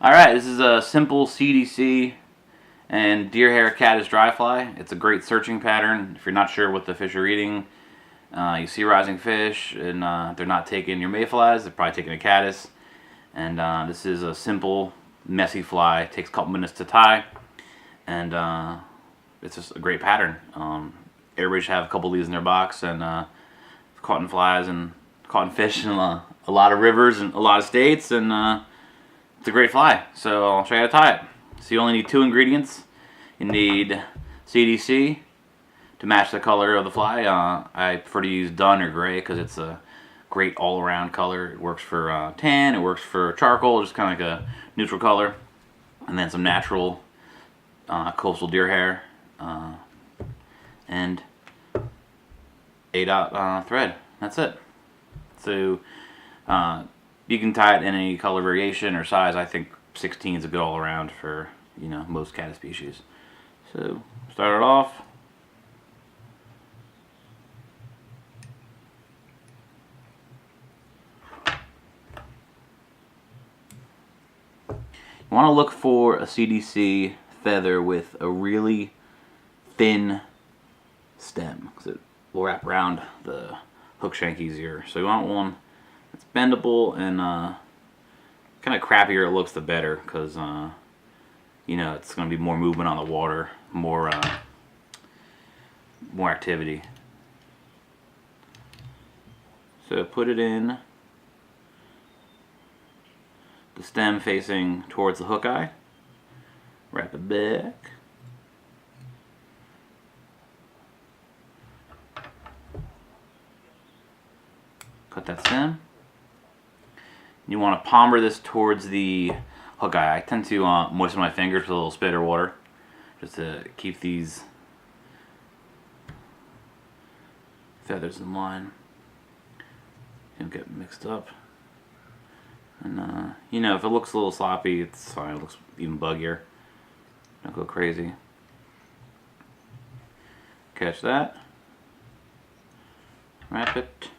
Alright, this is a simple CDC and deer hair caddis dry fly. It's a great searching pattern. If you're not sure what the fish are eating, you see rising fish and they're not taking your mayflies, they're probably taking a caddis. And this is a simple, messy fly. It takes a couple minutes to tie, and it's just a great pattern. Everybody should have a couple of these in their box, and caught in flies and caught in fish in a lot of rivers and a lot of states, and it's a great fly. So I'll show you how to tie it. So you only need 2 ingredients. You need CDC to match the color of the fly. I prefer to use dun or gray because it's a great all-around color. It works for tan, it works for charcoal, just kind of like a neutral color. And then some natural coastal deer hair and 8/0 thread. That's it. So you can tie it in any color variation or size. I think 16 is a good all-around for most caddis species. So start it off. You want to look for a CDC feather with a really thin stem because it will wrap around the hook shank easier. So you want one that's bendable and kind of crappier it looks, the better, because it's going to be more movement on the water, more activity. So put it in the stem facing towards the hook eye. Wrap it back. Cut that stem. You want to palmer this towards the hook eye. I tend to moisten my fingers with a little spit or water just to keep these feathers in line. Don't get mixed up. And if it looks a little sloppy, it's fine. It looks even buggier. Don't go crazy. Catch that. Wrap it.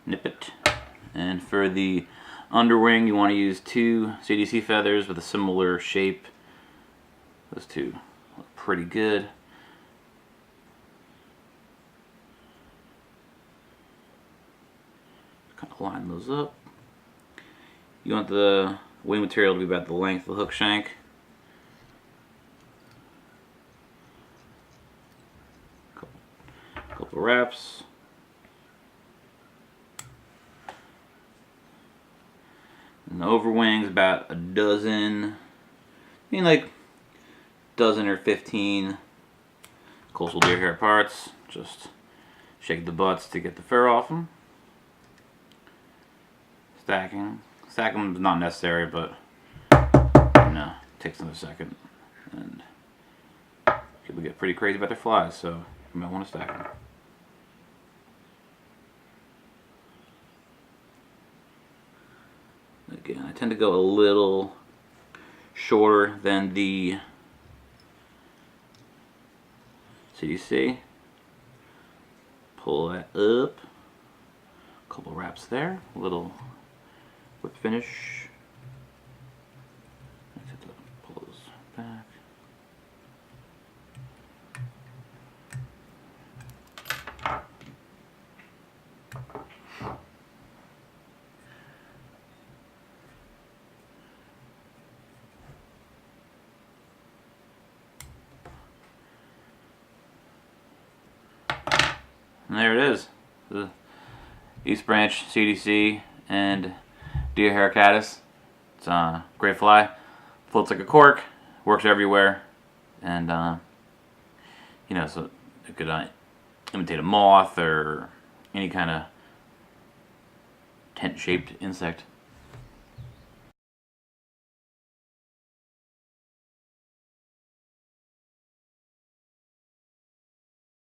Nip it. And for the underwing, you want to use 2 CDC feathers with a similar shape. Those 2 look pretty good. Kind of line those up. You want the wing material to be about the length of the hook shank. Couple wraps. And the overwing's about a dozen, like dozen or 15 coastal deer hair parts. Just shake the butts to get the fur off them. Stacking them is not necessary, but it takes them a second, and people get pretty crazy about their flies, so you might want to stack them. Again, I tend to go a little shorter than the CDC. Pull that up. A couple wraps there. A little whip finish. I have to pull those back. And there it is, the East Branch CDC and deer hair caddis. It's a great fly, floats like a cork, works everywhere, and so it could imitate a moth or any kind of tent-shaped insect.